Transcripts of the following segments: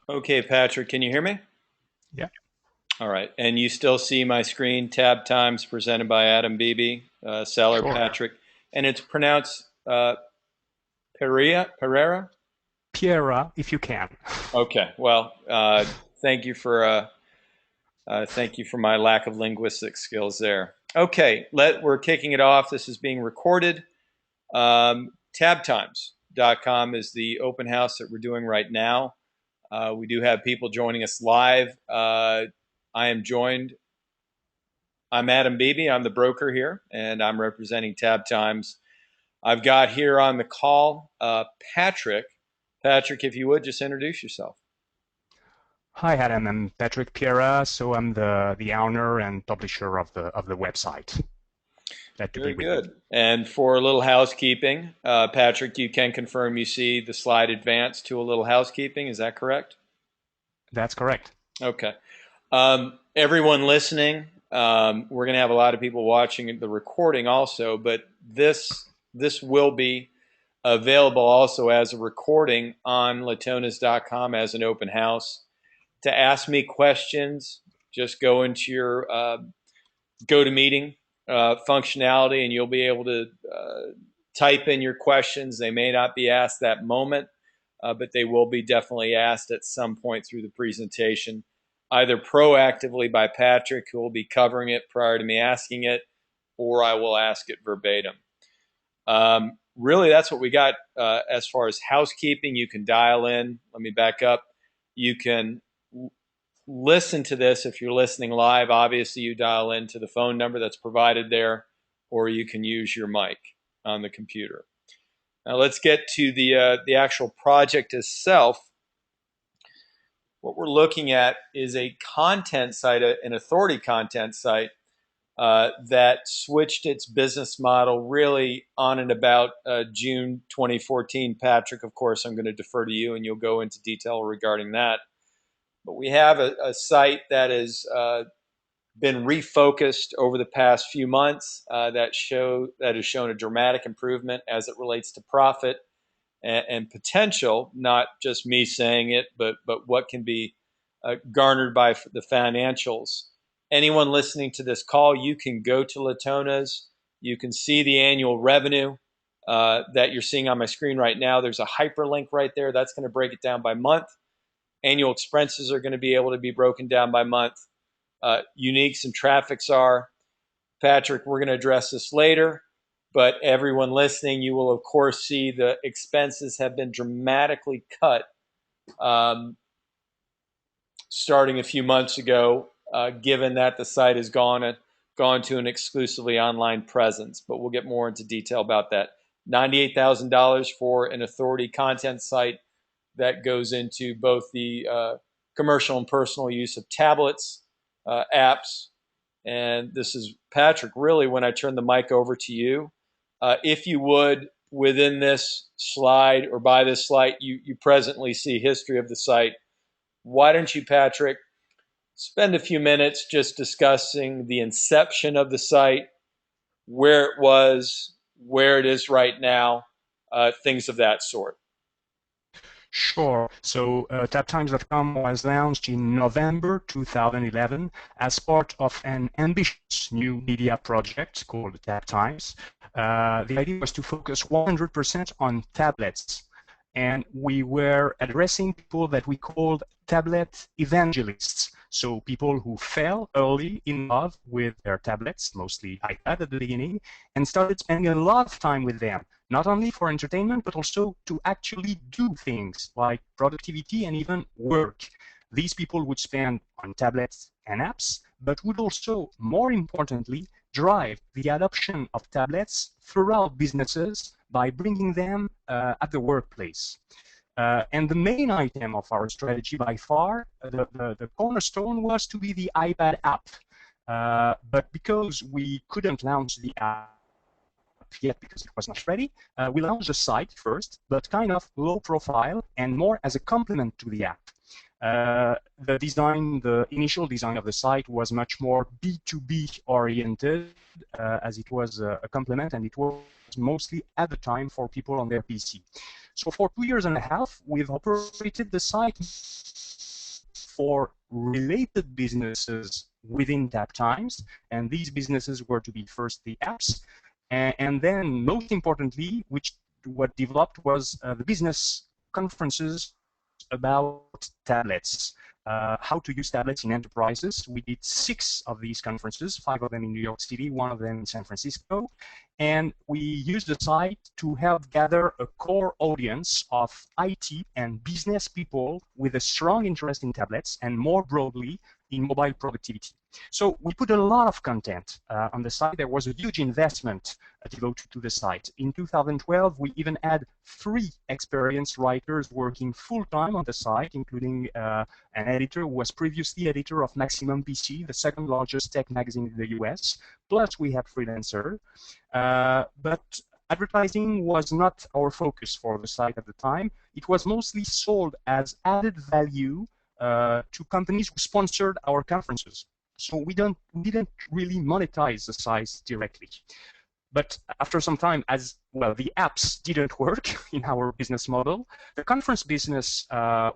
Okay, Patrick, can you hear me? Yeah. All right. And you still see my screen, Tab Times, presented by Adam Beebe, seller Sure. Patrick. And it's pronounced Pereira? Piera, if you can. Okay. Well, thank you for my lack of linguistic skills there. Okay, we're kicking it off. This is being recorded. Tabtimes.com is the open house that we're doing right now. We do have people joining us live. I am joined I'm Adam Beebe. I'm the broker here, and I'm representing Tab Times. I've got here on the call Patrick. Patrick, if you would just introduce yourself. Hi, Adam. I'm Patrick Piera, so I'm the owner and publisher of the website. Glad to be Very with you. good. And for a little housekeeping, Patrick, you can confirm you see the slide advance to a little housekeeping. Is that correct? That's correct. Okay. Everyone listening, we're going to have a lot of people watching the recording also, but this will be available also as a recording on latonas.com as an open house. To ask me questions, just go into your GoToMeeting functionality and you'll be able to type in your questions. They may not be asked that moment, but they will be definitely asked at some point through the presentation, either proactively by Patrick, who will be covering it prior to me asking it, or I will ask it verbatim. Really, that's what we got as far as housekeeping. You can dial in. Let me back up. You can listen to this if you're listening live. Obviously, you dial into the phone number that's provided there, or you can use your mic on the computer. Now, let's get to the actual project itself. What we're looking at is a content site, an authority content site that switched its business model really on and about June 2014. Patrick, of course, I'm going to defer to you and you'll go into detail regarding that. But we have a site that has been refocused over the past few months that has shown a dramatic improvement as it relates to profit and potential, not just me saying it, but what can be garnered by the financials. Anyone listening to this call, you can go to Latona's. You can see the annual revenue that you're seeing on my screen right now. There's a hyperlink right there. That's going to break it down by month. Annual expenses are going to be able to be broken down by month. Uniques and traffics are. Patrick, we're going to address this later, but everyone listening, you will of course see the expenses have been dramatically cut um, starting a few months ago, given that the site has gone to an exclusively online presence. But we'll get more into detail about that. $98,000 for an authority content site that goes into both the commercial and personal use of tablets, apps. And this is Patrick. Really, when I turn the mic over to you, if you would, within this slide or by this slide, you presently see history of the site. Why don't you, Patrick, spend a few minutes just discussing the inception of the site, where it was, where it is right now, things of that sort. Sure. So TapTimes.com was launched in November 2011 as part of an ambitious new media project called TapTimes. The idea was to focus 100% on tablets, and we were addressing people that we called tablet evangelists. So people who fell early in love with their tablets, mostly iPad at the beginning, and started spending a lot of time with them, not only for entertainment, but also to actually do things like productivity and even work. These people would spend on tablets and apps, but would also, more importantly, drive the adoption of tablets throughout businesses by bringing them at the workplace. And the main item of our strategy by far, the cornerstone was to be the iPad app. But because we couldn't launch the app yet because it was not ready, we launched the site first, but kind of low profile and more as a complement to the app. The initial design of the site was much more B2B oriented, as it was a complement, and it was mostly at the time for people on their PC. So for 2 years and a half, we've operated the site for related businesses within Tap Times, and these businesses were to be first the apps, and then most importantly, which what developed was the business conferences about tablets, how to use tablets in enterprises. We did 6 of these conferences, 5 of them in New York City, 1 of them in San Francisco, and we used the site to help gather a core audience of IT and business people with a strong interest in tablets and more broadly in mobile productivity. So we put a lot of content on the site. There was a huge investment devoted to the site. In 2012, we even had 3 experienced writers working full-time on the site, including an editor who was previously editor of Maximum PC, the second largest tech magazine in the US. Plus, we had freelancers. But advertising was not our focus for the site at the time. It was mostly sold as added value to companies who sponsored our conferences. So we didn't really monetize the site directly. But after some time, as well, the apps didn't work in our business model. The conference business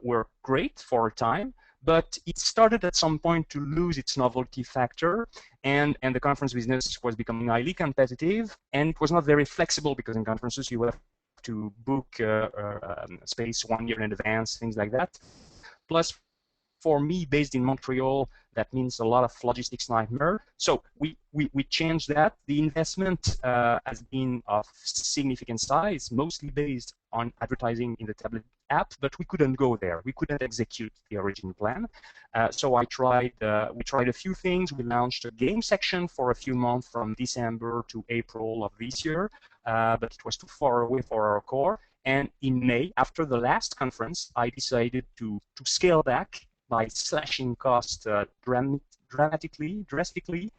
were great for a time, but it started at some point to lose its novelty factor, and the conference business was becoming highly competitive, and it was not very flexible because in conferences you have to book space 1 year in advance, things like that. Plus, for me, based in Montreal, that means a lot of logistics nightmare. So we changed that. The investment has been of significant size, mostly based on advertising in the tablet app, but we couldn't go there. We couldn't execute the original plan. So we tried a few things. We launched a game section for a few months from December to April of this year, but it was too far away for our core. And in May, after the last conference, I decided to scale back by slashing costs drastically,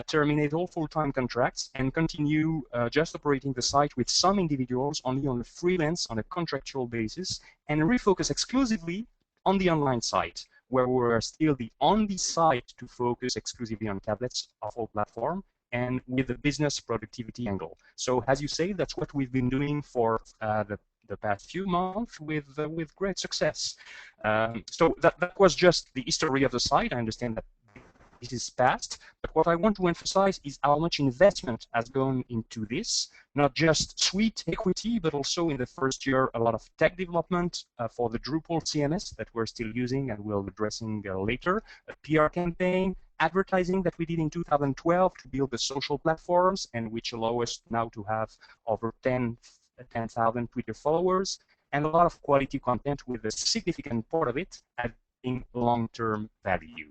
terminate all full-time contracts, and continue just operating the site with some individuals only on a freelance, on a contractual basis, and refocus exclusively on the online site, where we were still the only site to focus exclusively on tablets of all platforms, and with a business productivity angle. So as you say, that's what we've been doing for the past few months with great success. So that was just the history of the site. I understand that this is past, but what I want to emphasize is how much investment has gone into this, not just suite equity, but also in the first year, a lot of tech development for the Drupal CMS that we're still using and we'll be addressing later, a PR campaign, advertising that we did in 2012 to build the social platforms, and which allow us now to have over 10,000 Twitter followers, and a lot of quality content with a significant part of it having long-term value.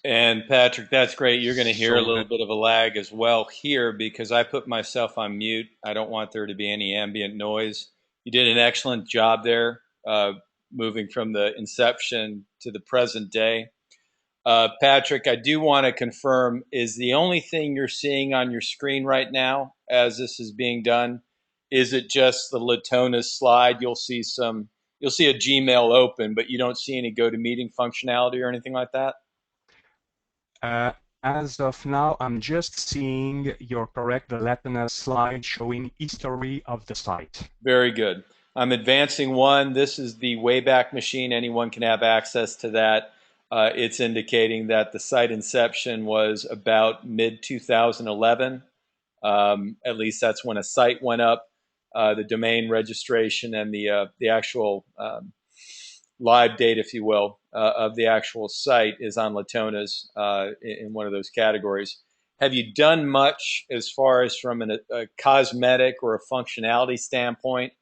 And Patrick, that's great. You're going to hear a little bit of a lag as well here because I put myself on mute. I don't want there to be any ambient noise. You did an excellent job there, moving from the inception to the present day. Patrick, I do want to confirm, is the only thing you're seeing on your screen right now as this is being done, is it just the Latona slide? You'll see a Gmail open, but you don't see any GoToMeeting functionality or anything like that? As of now, I'm just seeing, you're correct, the Latona slide showing history of the site. Very good. I'm advancing one. This is the Wayback Machine. Anyone can have access to that. It's indicating that the site inception was about mid-2011. At least that's when a site went up. The domain registration and the actual live date, if you will, of the actual site is on Latona's in one of those categories. Have you done much as far as from a cosmetic or a functionality standpoint,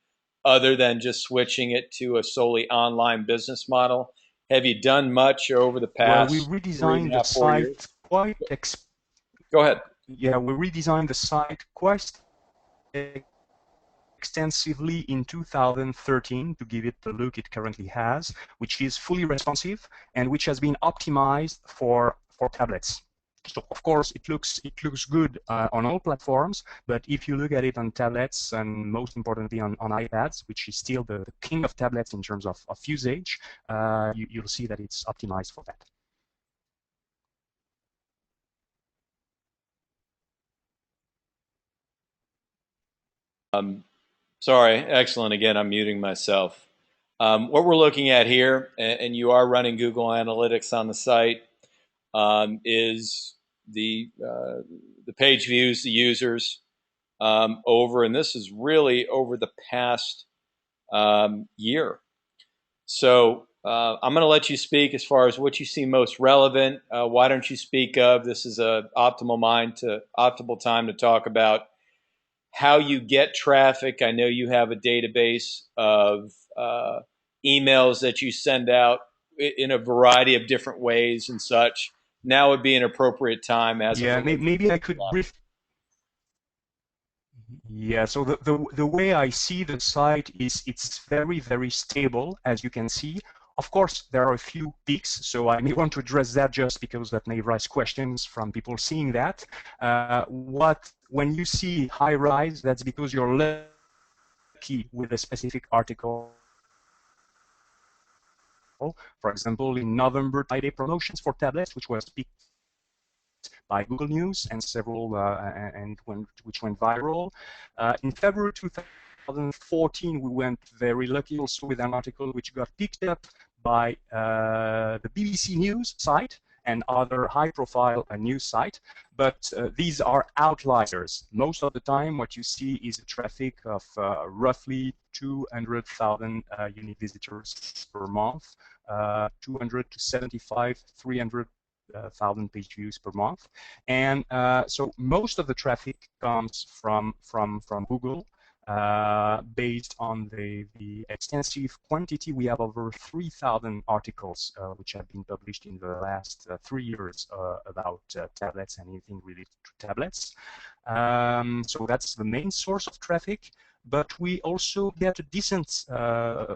other than just switching it to a solely online business model? Have you done much over the Well, we past redesigned the site quite. Go ahead. Yeah, we redesigned the site quite extensively in 2013 to give it the look it currently has, which is fully responsive and which has been optimized for tablets. So of course it looks good on all platforms, but if you look at it on tablets and most importantly on iPads, which is still the king of tablets in terms of usage, you'll see that it's optimized for that. Sorry, excellent. Again, I'm muting myself. What we're looking at here, and you are running Google Analytics on the site, is the page views, the users over, and this is really over the past year. So I'm going to let you speak as far as what you see most relevant. Why don't you speak of? This is a optimal time to talk about how you get traffic. I know you have a database of emails that you send out in a variety of different ways and such. Now would be an appropriate time as it Yeah, relates to maybe I Google. could brief. Yeah, so the way I see the site is it's very, very stable, as you can see. Of course, there are a few peaks, so I may want to address that just because that may raise questions from people seeing that. When you see high rise, that's because you're lucky with a specific article. For example, in November, Friday promotions for tablets, which was picked by Google News and several which went viral. In February 2014, we went very lucky also with an article which got picked up by the BBC News site and other high-profile news site, but these are outliers. Most of the time, what you see is a traffic of roughly 200,000 unique visitors per month, 200 to 75, 300,000 page views per month, and so most of the traffic comes from Google. Based on the extensive quantity, we have over 3,000 articles which have been published in the last 3 years about tablets and anything related to tablets. So that's the main source of traffic. But we also get a decent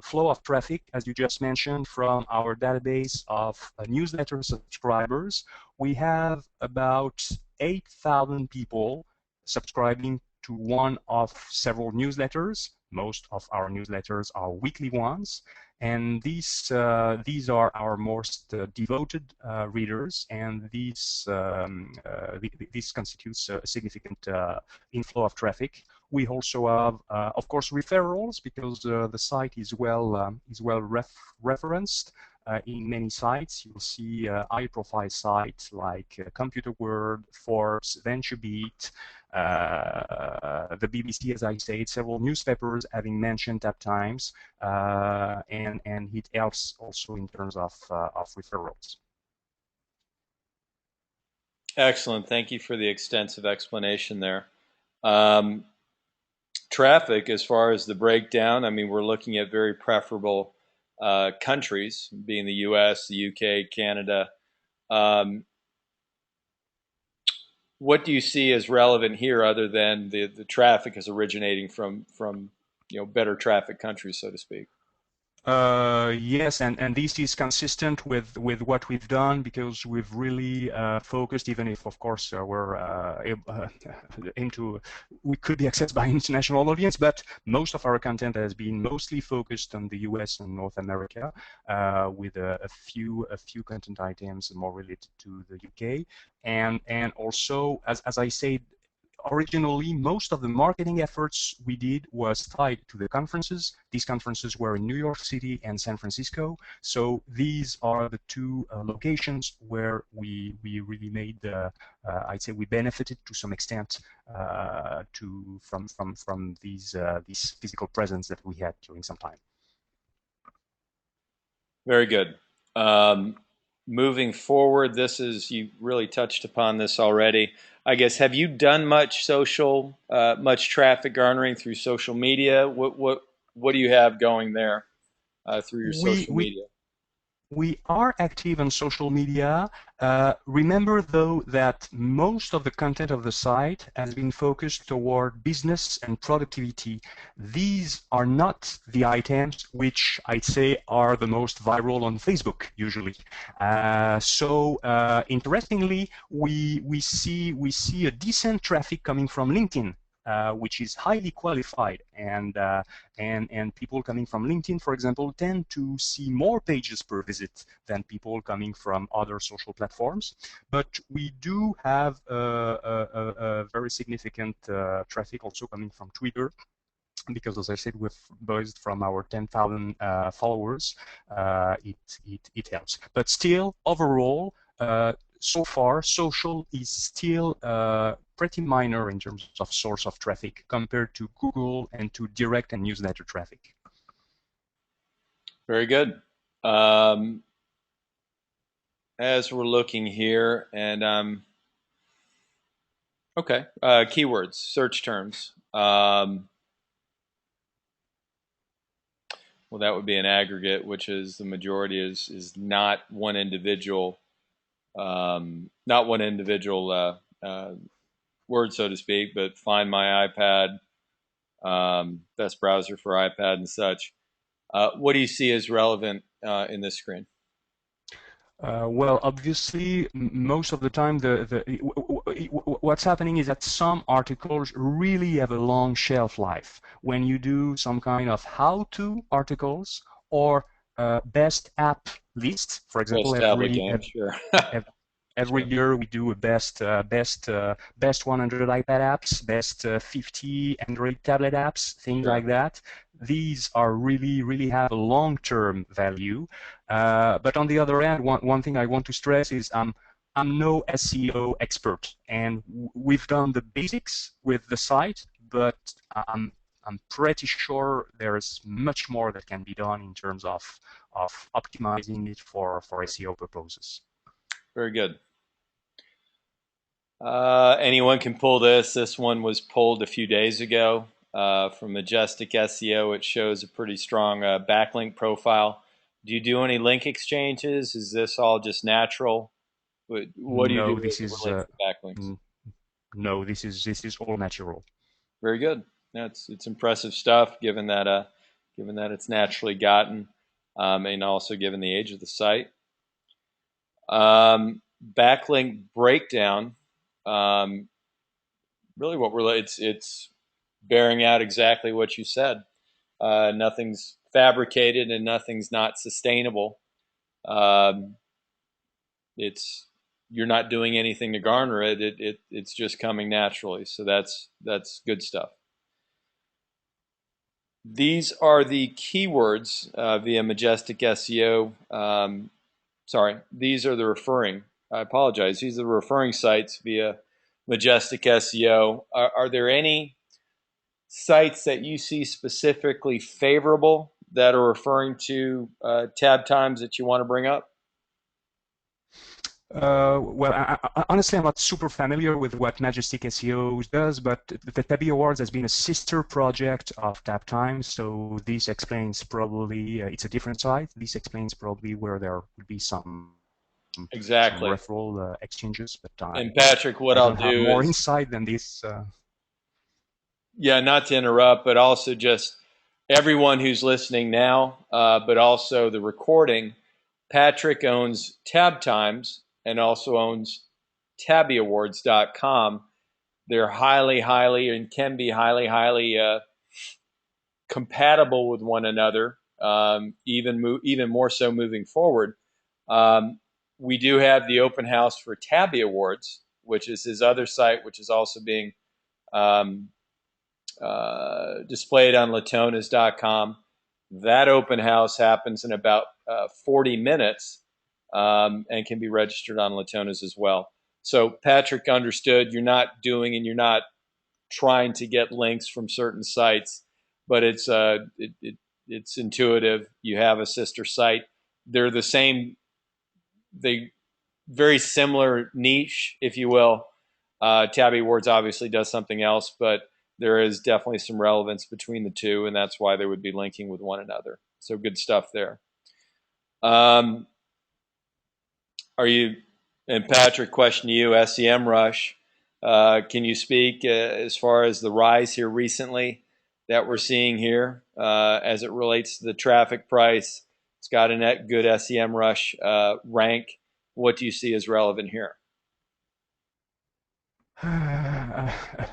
flow of traffic, as you just mentioned, from our database of newsletter subscribers. We have about 8,000 people subscribing to one of several newsletters. Most of our newsletters are weekly ones, and these are our most devoted readers, and this constitutes a significant inflow of traffic. We also have, of course, referrals because the site is well referenced. In many sites, you'll see high-profile sites like Computer World, Forbes, VentureBeat, the BBC, as I said, several newspapers having mentioned Tap Times, and it helps also in terms of referrals. Excellent. Thank you for the extensive explanation there. Um, Traffic, as far as the breakdown, I mean, we're looking at very preferable countries, being the U.S., the U.K., Canada. Um, what do you see as relevant here, other than the traffic is originating from better traffic countries, so to speak? Yes, and this is consistent with what we've done because we've really focused, even if of course we're into we could be accessed by international audience, but most of our content has been mostly focused on the US and North America, with a few content items more related to the UK, and also as I said, originally, most of the marketing efforts we did was tied to the conferences. These conferences were in New York City and San Francisco. So these are the two locations where we really made, I'd say we benefited to some extent from these physical presence that we had during some time. Very good. Um, Moving forward, you really touched upon this already. I guess, have you done much traffic garnering through social media? What do you have going there through your We social we media? We are active on social media. Remember, though, that most of the content of the site has been focused toward business and productivity. These are not the items which I'd say are the most viral on Facebook, usually. Interestingly, we see a decent traffic coming from LinkedIn. Which is highly qualified, and people coming from LinkedIn, for example, tend to see more pages per visit than people coming from other social platforms. But we do have a very significant traffic also coming from Twitter. because, as I said, we've based from our 10,000 followers, it helps. But still, overall, so far, social is still pretty minor in terms of source of traffic compared to Google and to direct and newsletter traffic. Very good. Um, as we're looking here, and okay, keywords, search terms. Well, that would be an aggregate, which is the majority is not one individual, not one individual word, so to speak, but Find My iPad, best browser for iPad and such. What do you see as relevant in this screen? Well, obviously, most of the time, what's happening is that some articles really have a long shelf life. When you do some kind of how-to articles or best app list, for example, Best tablet game, sure. ev- every Sure. year we do a best 100 iPad apps, best 50 Android tablet apps, things Sure. like that. These are really have a long-term value. But on the other hand, one thing I want to stress is I'm no SEO expert, and we've done the basics with the site, but I'm pretty sure there's much more that can be done in terms of optimizing it for SEO purposes. Very good. Anyone can pull this. This one was pulled a few days ago from Majestic SEO. It shows a pretty strong backlink profile. Do you do any link exchanges? Is this all just natural? What do you do No, as this it is relates to backlinks? no, this is all natural. Very good. Yeah, it's impressive stuff given that it's naturally gotten, and also given the age of the site. Backlink breakdown. Um, really, what we're it's bearing out exactly what you said. Nothing's fabricated and nothing's not sustainable. Um, it's you're not doing anything to garner it. It's just coming naturally. So that's good stuff. These are the keywords via Majestic SEO. Sorry, these are the referring. I apologize. These are the referring sites via Majestic SEO. Are there any sites that you see specifically favorable that are referring to tab times that you want to bring up? Well, honestly, I'm not super familiar with what Majestic SEO does, but the Tabby Awards has been a sister project of Tab Times, so this explains probably it's a different site. This explains probably where there would be some Exactly. referral exchanges, but And Patrick, what I I'll don't have do more is, insight than this. yeah, not to interrupt, but also just everyone who's listening now, but also the recording. Patrick owns Tab Times and also owns tabbyawards.com. They're highly, and can be highly compatible with one another, even more so moving forward. Um, we do have the open house for Tabby Awards, which is his other site, which is also being um, displayed on latonas.com. That open house happens in about 40 minutes and can be registered on Latonas as well. So Patrick understood you're not doing and you're not trying to get links from certain sites, but it's intuitive. You have a sister site. They're the same. They very similar niche, if you will. Tabby Awards obviously does something else, but there is definitely some relevance between the two, and that's why they would be linking with one another. So good stuff there. Um, are you, and Patrick, question to you, SEM Rush. Can you speak as far as the rise here recently that we're seeing here as it relates to the traffic price? It's got a net good SEM Rush rank. What do you see as relevant here?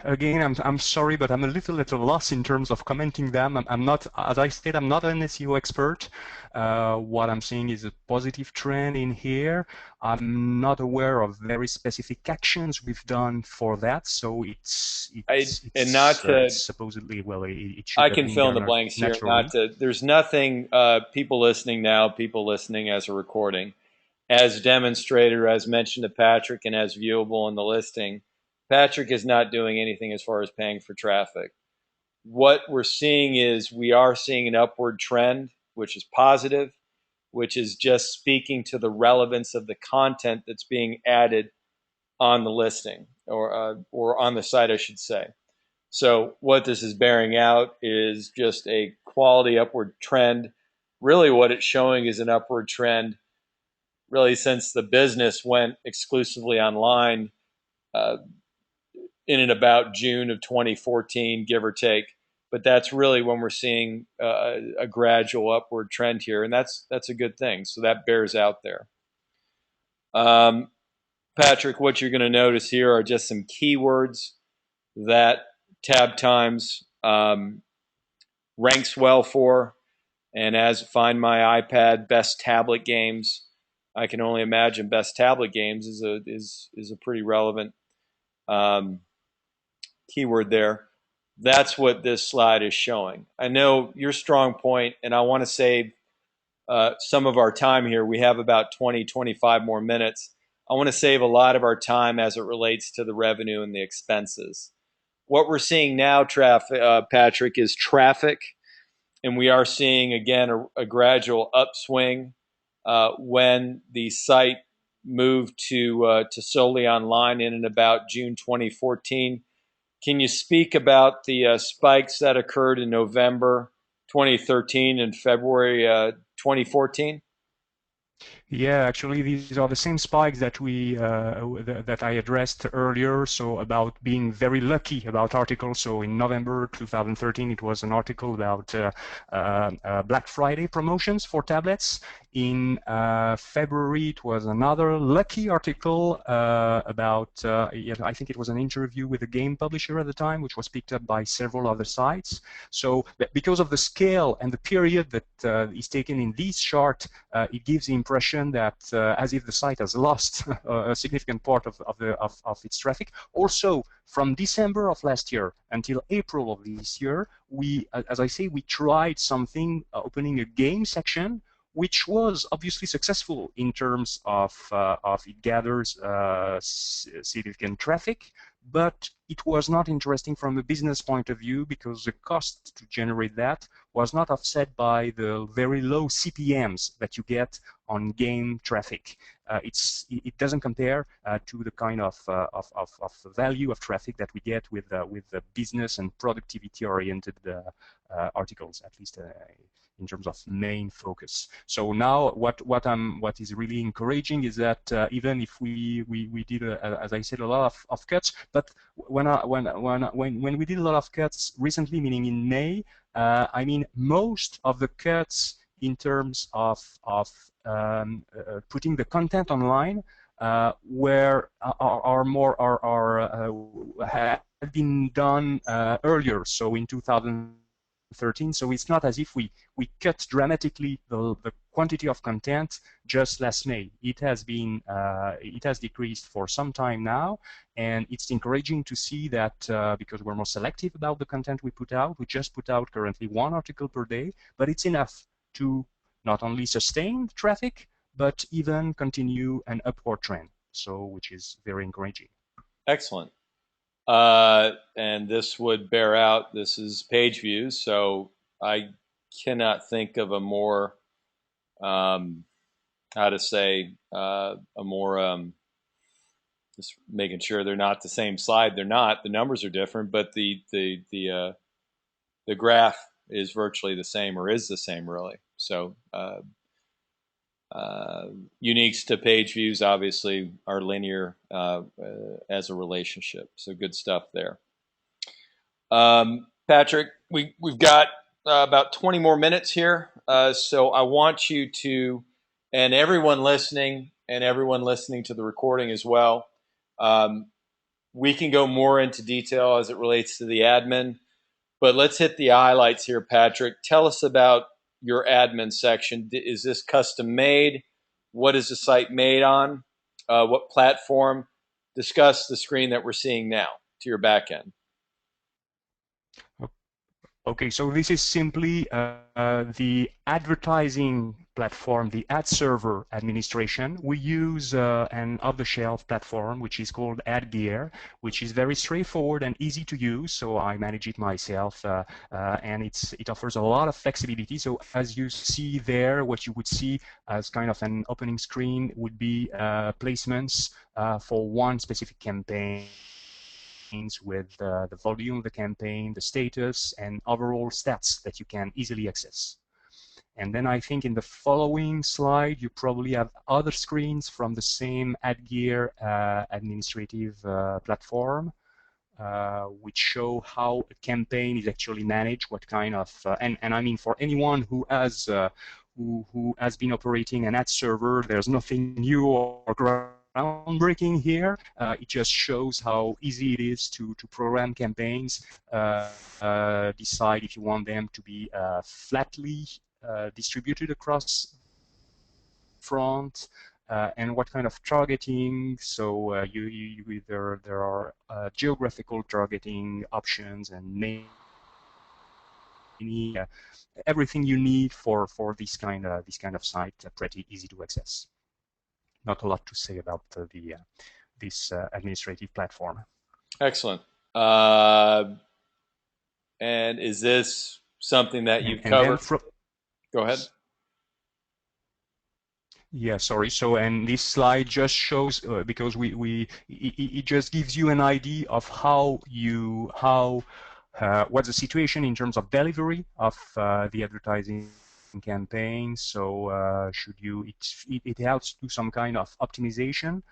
Again, I'm sorry, but I'm a little at a loss in terms of commenting them. I'm not, as I said, I'm not an SEO expert. What I'm seeing is a positive trend in here. I'm not aware of very specific actions we've done for that, so I and not it's to supposedly, well, it should I have can been fill in there the blanks here. Not naturally. to there's nothing people listening now, people listening as a recording, as demonstrated or as mentioned to Patrick and as viewable in the listing. Patrick is not doing anything as far as paying for traffic. What we're seeing is we are seeing an upward trend, which is positive, which is just speaking to the relevance of the content that's being added on the listing or on the site, I should say. So what this is bearing out is just a quality upward trend. Really, what it's showing is an upward trend. Really, since the business went exclusively online uh, in and about June of 2014, give or take. But that's really when we're seeing a gradual upward trend here, and that's a good thing. So that bears out there. Um, Patrick, what you're going to notice here are just some keywords that Tab Times ranks well for. And as Find My iPad best tablet games, I can only imagine best tablet games is a pretty relevant um, keyword there. That's what this slide is showing. I know your strong point, and I want to save some of our time here. We have about 20, 25 more minutes. I want to save a lot of our time as it relates to the revenue and the expenses. What we're seeing now, Patrick, is traffic, and we are seeing again a gradual upswing when the site moved to solely online in and about June 2014. Can you speak about the spikes that occurred in November 2013 and February 2014? Yeah, actually, these are the same spikes that that I addressed earlier. So about being very lucky about articles. So in November 2013, it was an article about Black Friday promotions for tablets. In February, it was another lucky article about, yeah, I think it was an interview with a game publisher at the time, which was picked up by several other sites. So because of the scale and the period that is taken in this chart, it gives the impression that as if the site has lost a significant part of its traffic. Also, from December of last year until April of this year, as I say, we tried something, opening a game section, which was obviously successful in terms of it gathers significant traffic, but it was not interesting from a business point of view because the cost to generate that was not offset by the very low CPMs that you get on game traffic. It doesn't compare to the kind of value of traffic that we get with the business and productivity oriented articles, at least in terms of main focus. So now what is really encouraging is that even if we did as I said, a lot of cuts, but when we did a lot of cuts recently, meaning in May, I mean most of the cuts in terms of putting the content online where are more have been done earlier, so in 2013. So it's not as if we cut dramatically the quantity of content just last May. It has decreased for some time now, and it's encouraging to see that because we're more selective about the content we put out. We just put out currently one article per day, but it's enough to not only sustain traffic, but even continue an upward trend. So, which is very encouraging. Excellent. And this would bear out. This is page views, so I cannot think of a more how to say a more just making sure they're not the same slide. They're not. The numbers are different, but the graph is virtually the same or is the same really. So uh, uniques to page views obviously are linear as a relationship. So good stuff there. Patrick, we've got about 20 more minutes here. So I want you to, and everyone listening to the recording as well, um, We can go more into detail as it relates to the admin, but let's hit the highlights here, Patrick. Tell us about your admin section. Is this custom made? What is the site made on? What platform? Discuss the screen that we're seeing now to your backend. Okay, so this is simply the advertising platform, the ad server administration. We use an off-the-shelf platform which is called AdGear, which is very straightforward and easy to use. So I manage it myself, and it offers a lot of flexibility. So as you see there, what you would see as kind of an opening screen would be placements for one specific campaign with the volume of the campaign, the status, and overall stats that you can easily access. And then I think in the following slide, you probably have other screens from the same AdGear administrative platform, which show how a campaign is actually managed, what kind of, and I mean for anyone who has been operating an ad server, there's nothing new or groundbreaking here. It just shows how easy it is to program campaigns, decide if you want them to be flatly distributed across front, and what kind of targeting. So there are geographical targeting options and many everything you need for this kind of site, pretty easy to access. Not a lot to say about this administrative platform. Excellent. And is this something that you've And then covered? Go ahead. Yeah, sorry. So, and this slide just shows because it just gives you an idea of what's the situation in terms of delivery of the advertising campaign. So, it helps do some kind of optimization.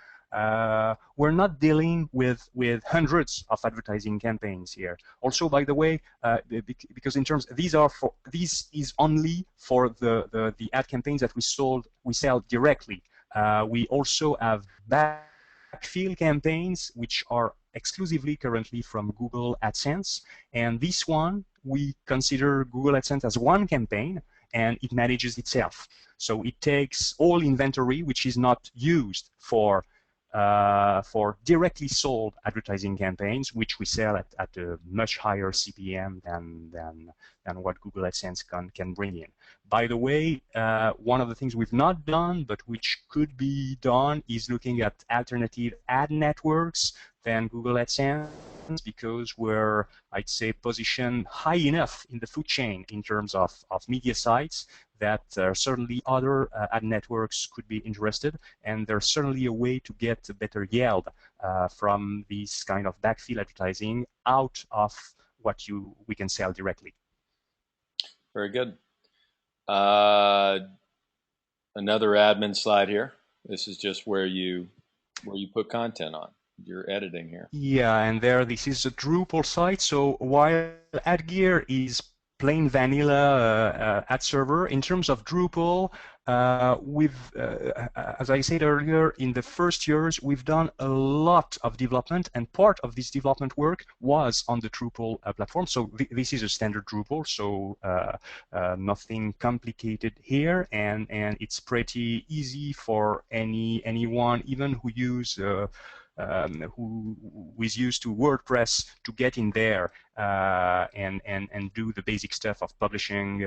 We're not dealing with hundreds of advertising campaigns here. Also, by the way, because in terms this is only for the ad campaigns that we sell directly. We also have backfill campaigns which are exclusively currently from Google AdSense, and this one we consider Google AdSense as one campaign, and it manages itself. So it takes all inventory which is not used for directly sold advertising campaigns, which we sell at a much higher CPM than what Google AdSense can bring in. By the way, one of the things we've not done, but which could be done, is looking at alternative ad networks than Google AdSense, because we're, I'd say, positioned high enough in the food chain in terms of media sites that certainly other ad networks could be interested, and there's certainly a way to get a better yield from these kind of backfill advertising out of what we can sell directly. Very good. Another admin slide here. This is just where you put content on. You're editing here. Yeah, and this is a Drupal site. So while AdGear is plain vanilla ad server, in terms of Drupal, as I said earlier, in the first years, we've done a lot of development, and part of this development work was on the Drupal platform. So this is a standard Drupal, so nothing complicated here, and it's pretty easy for anyone, even who who is used to WordPress, to get in there and do the basic stuff of publishing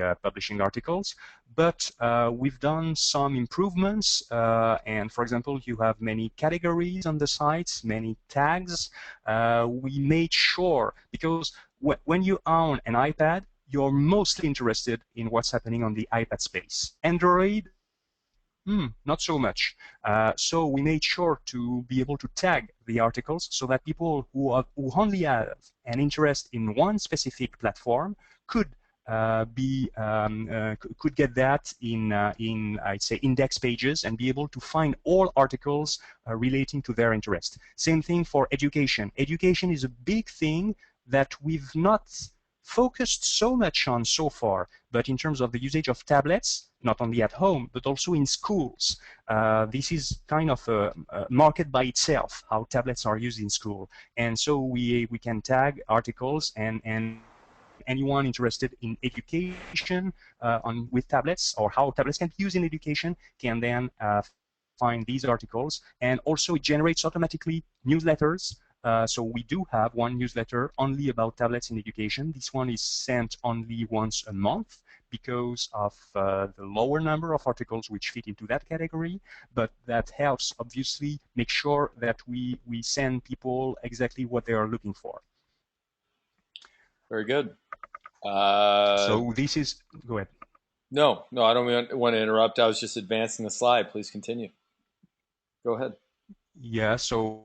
articles. But we've done some improvements, and for example, you have many categories on the sites, many tags. We made sure, because when you own an iPad, you're mostly interested in what's happening on the iPad space. Android, not so much. So we made sure to be able to tag the articles so that people who only have an interest in one specific platform could get that in I'd say index pages, and be able to find all articles relating to their interest. Same thing for education. Education is a big thing that we've not focused so much on so far, but in terms of the usage of tablets, not only at home, but also in schools. This is kind of a market by itself, how tablets are used in school. And so we can tag articles, and anyone interested in education with tablets, or how tablets can be used in education, can then find these articles. And also it generates automatically newsletters. So we do have one newsletter only about tablets in education. This one is sent only once a month because of the lower number of articles which fit into that category, but that helps obviously make sure that we send people exactly what they are looking for. Very good. So this is, go ahead. No, no, I don't want to interrupt. I was just advancing the slide. Please continue. Go ahead. Yeah, so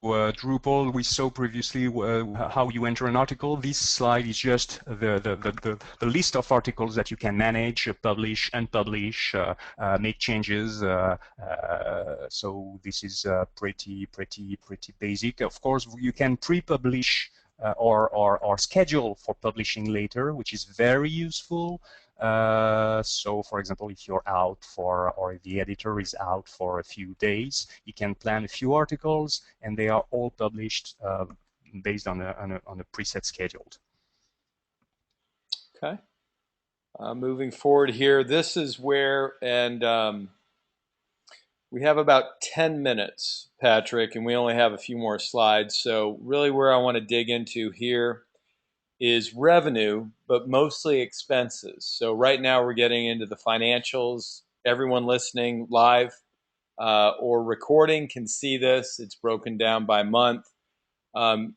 Drupal, we saw previously how you enter an article. This slide is just the list of articles that you can manage, publish, unpublish, make changes. So this is pretty basic. Of course, you can pre-publish or schedule for publishing later, which is very useful. So for example, if you're out for, or if the editor is out for a few days, you can plan a few articles and they are all published based on a preset scheduled. Okay. Moving forward here, this is where, and we have about 10 minutes, Patrick, and we only have a few more slides. So really where I want to dig into here is revenue, but mostly expenses. So right now we're getting into the financials. Everyone listening live or recording can see this. It's broken down by month. Um,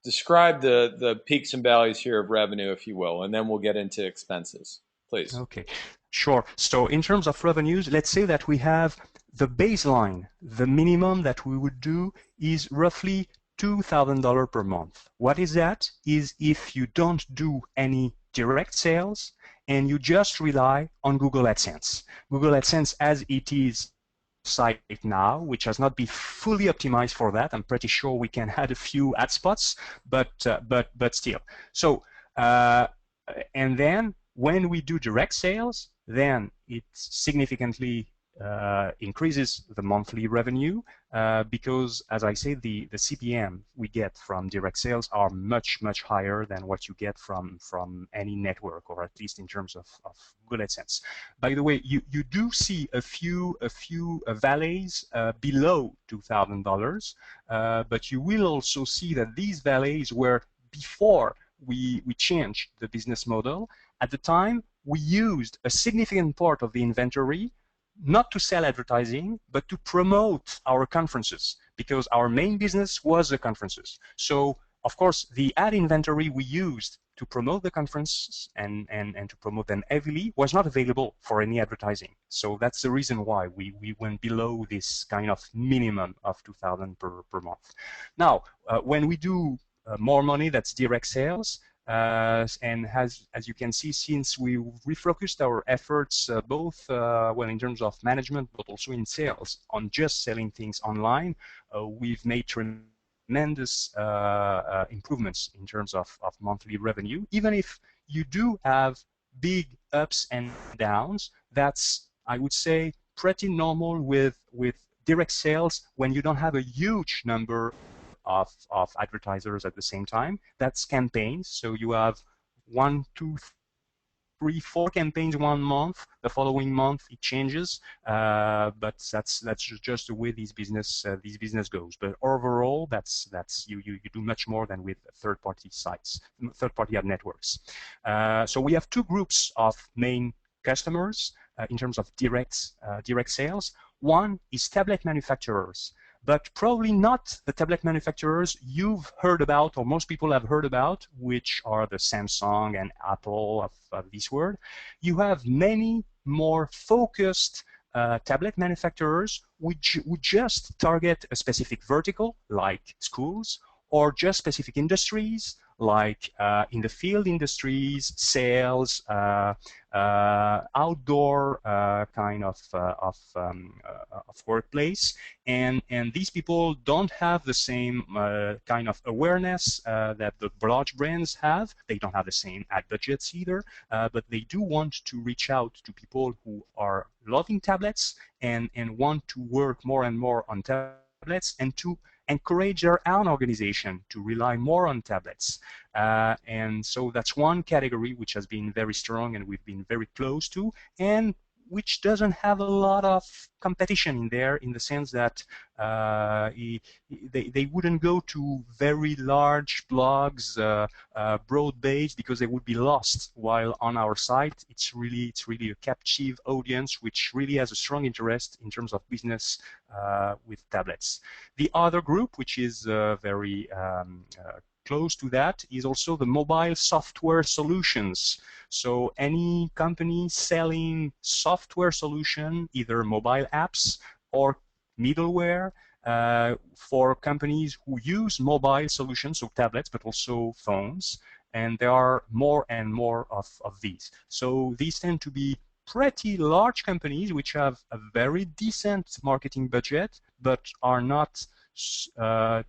Describe the peaks and valleys here of revenue, if you will, and then we'll get into expenses, please. Okay, sure. So in terms of revenues, let's say that we have the baseline, the minimum that we would do is roughly $2,000 per month. What is that? Is if you don't do any direct sales and you just rely on Google AdSense. Google AdSense as it is site now, which has not been fully optimized for that. I'm pretty sure we can add a few ad spots, but still. So and then when we do direct sales, then it significantly increases the monthly revenue because, as I say, the CPM we get from direct sales are much higher than what you get from any network, or at least in terms of Google AdSense. By the way, you do see a few valleys below $2,000, but you will also see that these valleys were before we changed the business model. At the time, we used a significant part of the inventory not to sell advertising, but to promote our conferences, because our main business was the conferences. So, of course, the ad inventory we used to promote the conferences and to promote them heavily was not available for any advertising. So that's the reason why we went below this kind of minimum of 2,000 per month. Now, when we do more money, that's direct sales. And as you can see, since we refocused our efforts both well in terms of management, but also in sales, on just selling things online, we've made tremendous improvements in terms of monthly revenue. Even if you do have big ups and downs, that's, I would say, pretty normal with direct sales when you don't have a huge number of advertisers at the same time. That's campaigns. So you have 1, 2, 3, 4 campaigns one month. The following month it changes, but that's just the way this business goes. But overall, that's you do much more than with third-party sites, third-party ad networks. So we have two groups of main customers in terms of direct sales. One is tablet manufacturers, but probably not the tablet manufacturers you've heard about, or most people have heard about, which are the Samsung and Apple of this world. You have many more focused tablet manufacturers which would just target a specific vertical, like schools, or just specific industries, like in the field industries, sales, outdoor kind of workplace, and these people don't have the same kind of awareness that the large brands have. They don't have the same ad budgets either, but they do want to reach out to people who are loving tablets and want to work more and more on tablets and to encourage their own organization to rely more on tablets. And so that's one category which has been very strong and we've been very close to, and which doesn't have a lot of competition in there, in the sense that they wouldn't go to very large blogs, broad-based, because they would be lost. While on our site, it's really a captive audience which really has a strong interest in terms of business with tablets. The other group, which is very close to that, is also the mobile software solutions. So any company selling software solution, either mobile apps or middleware, for companies who use mobile solutions, so tablets, but also phones. And there are more and more of these. So these tend to be pretty large companies which have a very decent marketing budget, but are not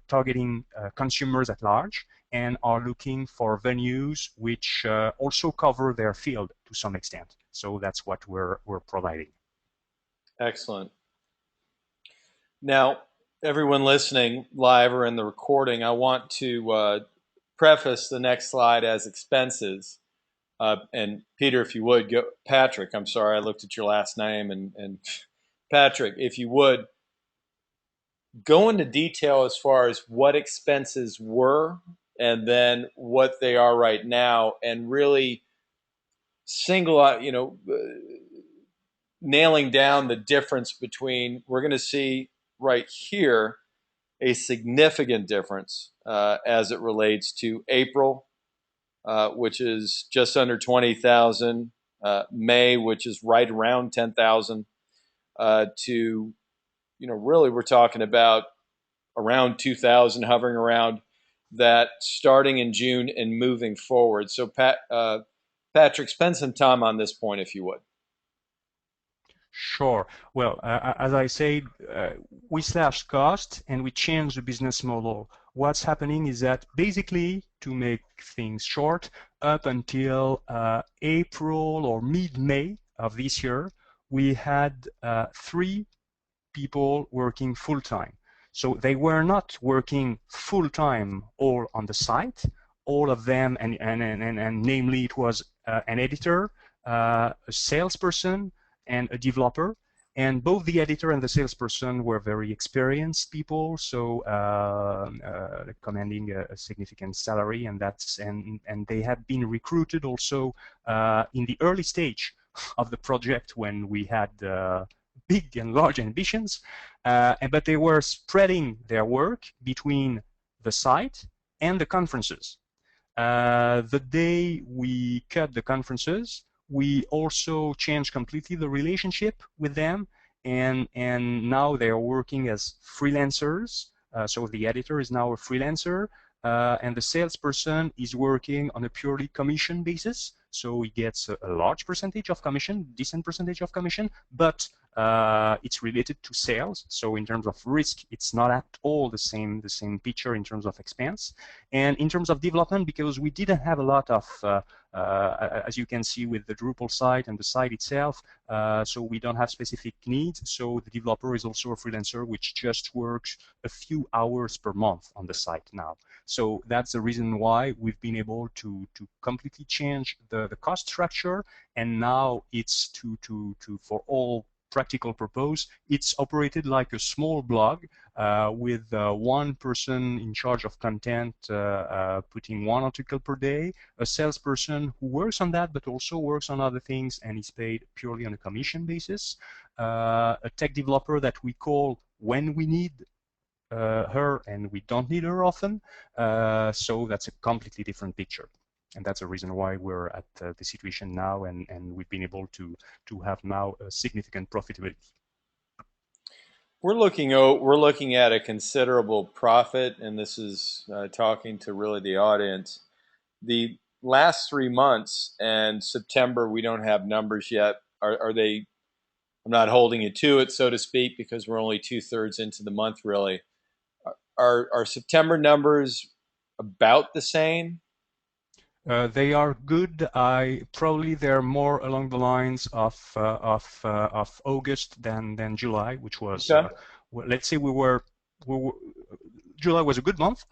targeting consumers at large, and are looking for venues which also cover their field to some extent. So that's what we're providing. Excellent. Now, everyone listening live or in the recording, I want to preface the next slide as expenses. And Peter, if you would go, Patrick, I'm sorry, I looked at your last name, and Patrick, if you would go into detail as far as what expenses were and then what they are right now, and really single out, nailing down the difference between, we're going to see right here a significant difference as it relates to April, which is just under 20,000, May, which is right around 10,000, to, really we're talking about around 2,000, hovering around that, starting in June and moving forward. So, Patrick, spend some time on this point, if you would. Sure. Well, as I said, we slashed cost and we changed the business model. What's happening is that basically, to make things short, up until April or mid-May of this year, we had 3 people working full-time. So they were not working full-time all on the site, all of them, and namely it was an editor, a salesperson, and a developer. And both the editor and the salesperson were very experienced people, so commanding a significant salary, and they had been recruited also in the early stage of the project when we had big and large ambitions, but they were spreading their work between the site and the conferences. The day we cut the conferences, we also changed completely the relationship with them, and now they are working as freelancers. So the editor is now a freelancer, and the salesperson is working on a purely commission basis. So he gets a large percentage of commission, decent percentage of commission, but it's related to sales. So in terms of risk, it's not at all the same picture in terms of expense. And in terms of development, because we didn't have a lot of, as you can see with the Drupal site and the site itself, so we don't have specific needs. So the developer is also a freelancer, which just works a few hours per month on the site now. So that's the reason why we've been able to completely change the cost structure, and now it's for all practical purpose, it's operated like a small blog with one person in charge of content, putting one article per day, a salesperson who works on that but also works on other things and is paid purely on a commission basis, a tech developer that we call when we need her and we don't need her often. So that's a completely different picture. And that's the reason why we're at the situation now, and we've been able to have now a significant profitability. We're looking at a considerable profit, and this is talking to really the audience. the last 3 months and September, we don't have numbers yet. Are they? I'm not holding you to it, so to speak, because we're only 2/3 into the month, really. Are September numbers about the same? They are good. I probably they're more along the lines of August than July, which was Okay, let's say we were July was a good month,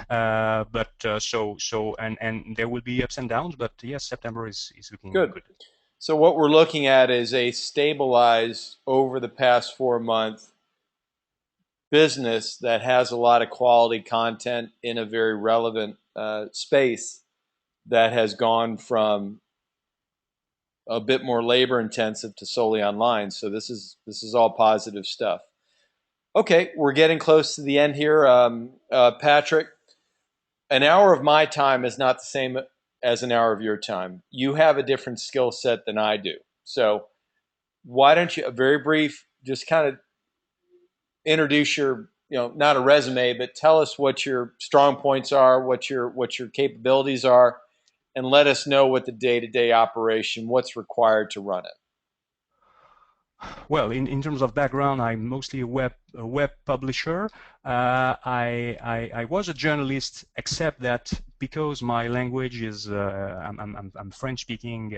but and there will be ups and downs, but yes, September is looking good. good. So what we're looking at is a stabilized over the past 4 month business that has a lot of quality content in a very relevant space that has gone from a bit more labor intensive to solely online. So this is all positive stuff. Okay, we're getting close to the end here, Patrick. An hour of my time is not the same as an hour of your time. You have a different skill set than I do. So why don't you, a very brief, just kind of introduce your, not a resume, but tell us what your strong points are, what your capabilities are, and let us know what the day-to-day operation, what's required to run it. Well, in terms of background, I'm mostly a web publisher. I was a journalist, except that because my language is I'm French speaking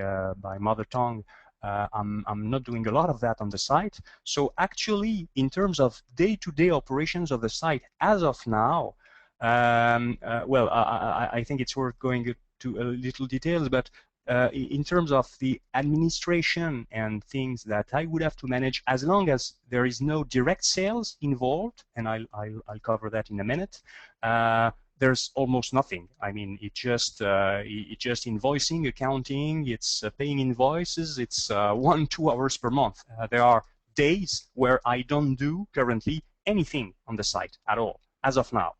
by mother tongue. I'm not doing a lot of that on the site. So actually, in terms of day-to-day operations of the site, as of now, well, I think it's worth going to a little details, but in terms of the administration and things that I would have to manage, as long as there is no direct sales involved, and I'll cover that in a minute, there's almost nothing. I mean, it just invoicing, accounting, it's paying invoices, it's 1-2 hours per month. There are days where I don't do currently anything on the site at all, as of now.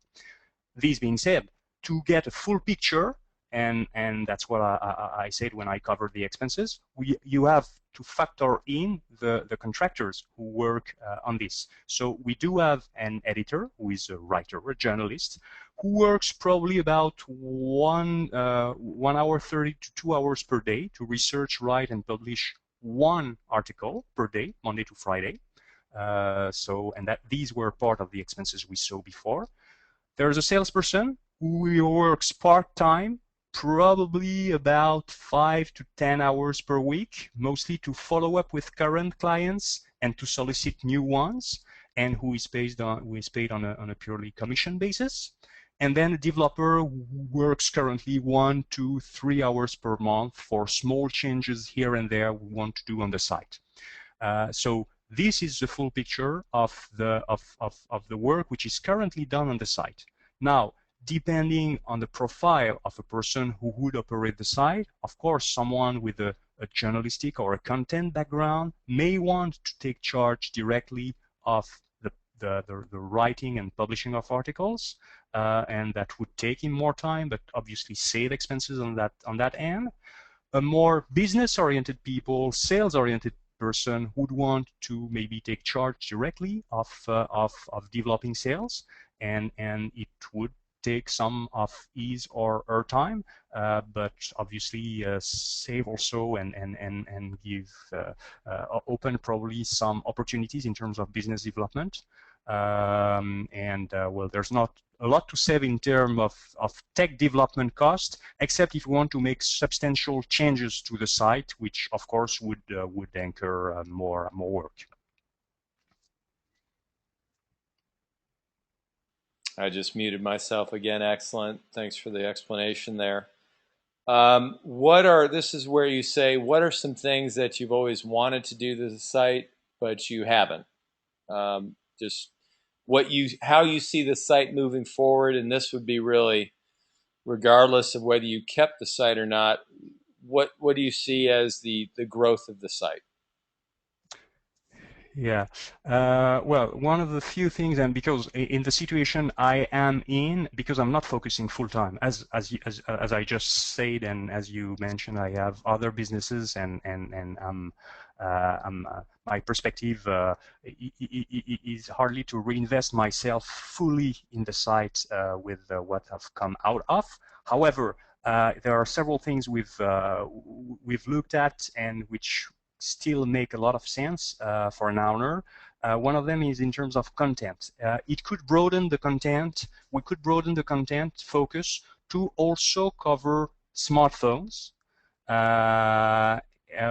This being said, to get a full picture, and that's what I said when I covered the expenses, you have to factor in the contractors who work on this. So we do have an editor who is a writer, a journalist, who works probably about 1 hour 30 to 2 hours per day to research, write, and publish one article per day, Monday to Friday. And that these were part of the expenses we saw before. There's a salesperson who works part-time, probably about 5 to 10 hours per week, mostly to follow up with current clients and to solicit new ones, and who is paid on a purely commission basis. And then a developer who works currently 1 to 3 hours per month for small changes here and there we want to do on the site. So this is the full picture of the work which is currently done on the site. Now, depending on the profile of a person who would operate the site, of course, someone with a journalistic or a content background may want to take charge directly of the writing and publishing of articles, and that would take him more time, but obviously save expenses on that end. A more business-oriented people, sales-oriented person would want to maybe take charge directly of developing sales, and it would take some of his or her time, but obviously save also and give open probably some opportunities in terms of business development. Well, there's not a lot to save in terms of tech development cost, except if you want to make substantial changes to the site, which of course would incur more work. I just muted myself again. Excellent. Thanks for the explanation there. This is where you say, what are some things that you've always wanted to do to the site, but you haven't? Just how you see the site moving forward, and this would be really regardless of whether you kept the site or not. What do you see as the growth of the site? Yeah. Well, one of the few things, and because in the situation I am in, because I'm not focusing full time, as I just said, and as you mentioned, I have other businesses, and my perspective is hardly to reinvest myself fully in the site with what I've come out of. However, there are several things we've looked at and which still make a lot of sense for an owner. One of them is in terms of content. It could broaden the content. We could broaden the content focus to also cover smartphones,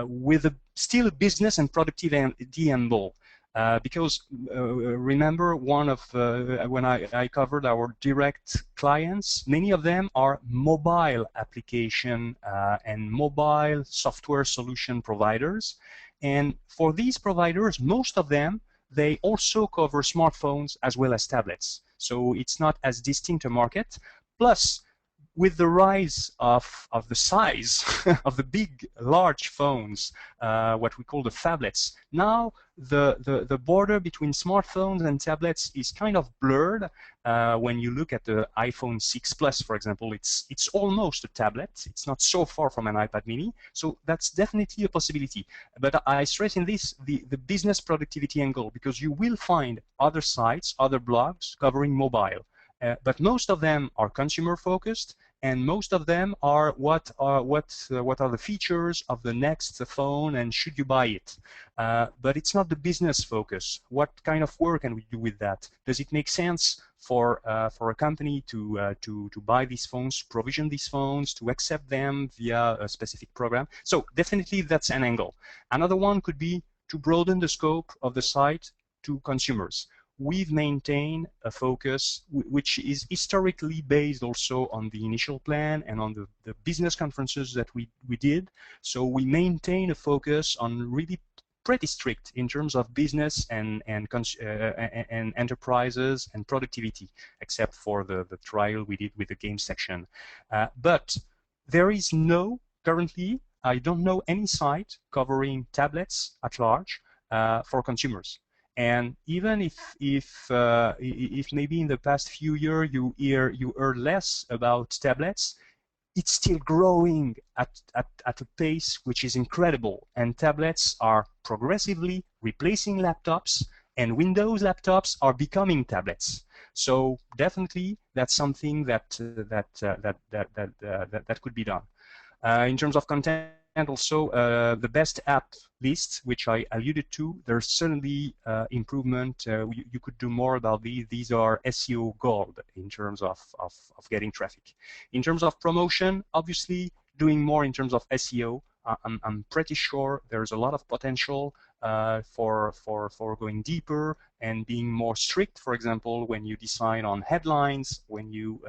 with still a business and productivity angle. Because remember, one of when I covered our direct clients, many of them are mobile application and mobile software solution providers. And for these providers, most of them, they also cover smartphones as well as tablets. So it's not as distinct a market. Plus, with the rise of the size of the big, large phones, what we call the phablets, now the border between smartphones and tablets is kind of blurred. When you look at the iPhone 6 Plus, for example, it's almost a tablet. It's not so far from an iPad mini. So that's definitely a possibility. But I stress in this the business productivity angle, because you will find other sites, other blogs covering mobile. But most of them are consumer focused, and most of them are what are the features of the next phone and should you buy it. But it's not the business focus. What kind of work can we do with that? Does it make sense for a company to buy these phones, provision these phones, to accept them via a specific program? So definitely that's an angle. Another one could be to broaden the scope of the site to consumers. We've maintained a focus which is historically based also on the initial plan and on the business conferences that we did. So we maintain a focus on really pretty strict in terms of business and enterprises and productivity, except for the trial we did with the game section. But there is currently, I don't know any site covering tablets at large for consumers. And even if maybe in the past few years you heard less about tablets, it's still growing at a pace which is incredible. And tablets are progressively replacing laptops, and Windows laptops are becoming tablets. So definitely that's something that could be done. In terms of content, also the best app list, which I alluded to, there's certainly improvement. You could do more about these. These are SEO gold in terms of getting traffic. In terms of promotion, obviously doing more in terms of SEO. I'm pretty sure there's a lot of potential for going deeper and being more strict. For example, when you decide on headlines, when you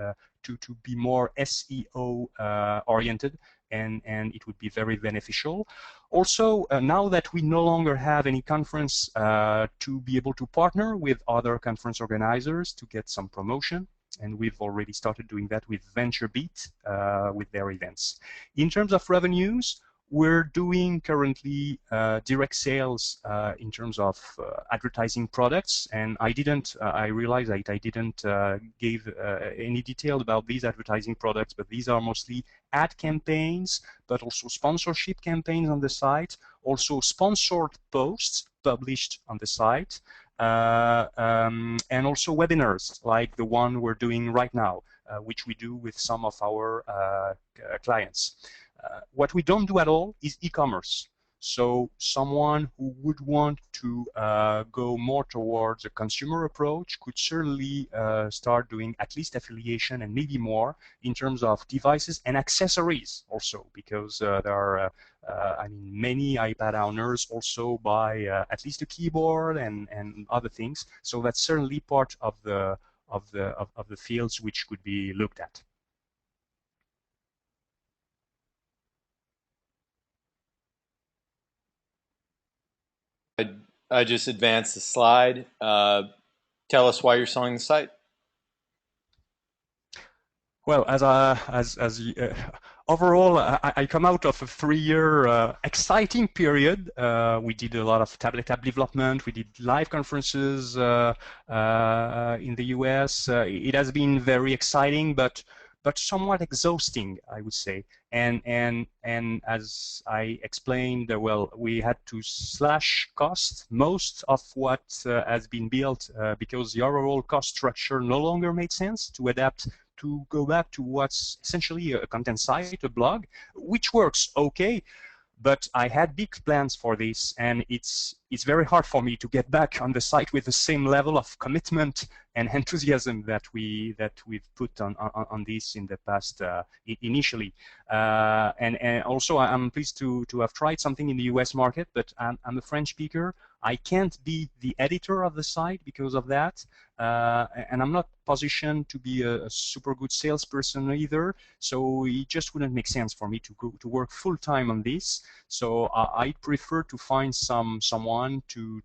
to be more SEO oriented, and it would be very beneficial. Also, now that we no longer have any conference, to be able to partner with other conference organizers to get some promotion, and we've already started doing that with VentureBeat with their events. In terms of revenues, we're doing currently direct sales in terms of advertising products, and I realized that I didn't give any detail about these advertising products, but these are mostly ad campaigns, but also sponsorship campaigns on the site, also sponsored posts published on the site, and also webinars like the one we're doing right now, which we do with some of our clients. What we don't do at all is e-commerce. So someone who would want to go more towards a consumer approach could certainly start doing at least affiliation and maybe more in terms of devices and accessories also, because there are I mean, many iPad owners also buy at least a keyboard and other things. So that's certainly part of the fields which could be looked at. I just advanced the slide. Tell us why you're selling the site. Well, overall, I come out of a 3-year exciting period. We did a lot of tablet app development. We did live conferences in the US. It has been very exciting, but somewhat exhausting, I would say. And as I explained, well, we had to slash costs. Most of what has been built because the overall cost structure no longer made sense to adapt to go back to what's essentially a content site, a blog, which works okay, but I had big plans for this, and it's very hard for me to get back on the site with the same level of commitment and enthusiasm that we've put on this in the past initially. And also I'm pleased to have tried something in the US market, but I'm a French speaker. I can't be the editor of the site because of that, and I'm not positioned to be a super good salesperson either. So it just wouldn't make sense for me to go to work full time on this. So I prefer to find someone to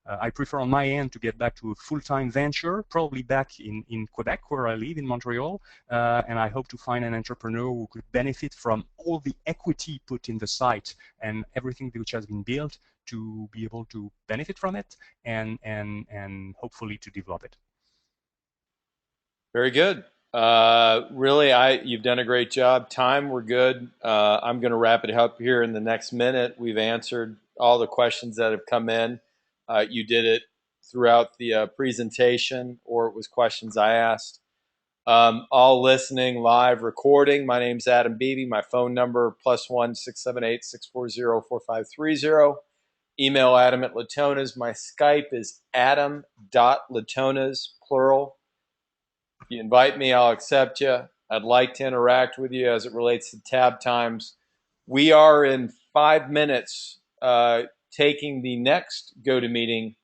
I prefer on my end to get back to a full-time venture, probably back in Quebec, where I live, in Montreal, and I hope to find an entrepreneur who could benefit from all the equity put in the site and everything which has been built to be able to benefit from it and hopefully to develop it. Very good. Really, you've done a great job. Time, we're good. I'm going to wrap it up here in the next minute. We've answered all the questions that have come in. You did it throughout the presentation, or it was questions I asked. All listening, live recording. My name's Adam Beebe. My phone number +1 678 640 4530. Email Adam at Latonas. My Skype is adam.latonas, plural. If you invite me, I'll accept you. I'd like to interact with you as it relates to tab times. We are in 5 minutes taking the next GoToMeeting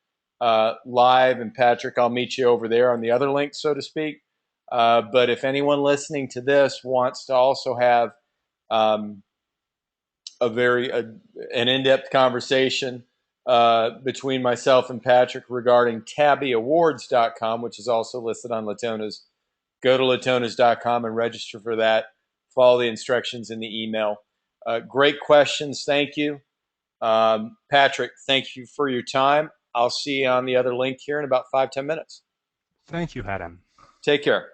live, and Patrick, I'll meet you over there on the other link, so to speak. But if anyone listening to this wants to also have um, an in-depth conversation between myself and Patrick regarding tabbyawards.com, which is also listed on Latona's, go to latonas.com and register for that. Follow the instructions in the email. Great questions. Thank you. Patrick, thank you for your time. I'll see you on the other link here in about 5-10 minutes. Thank you, Adam. Take care.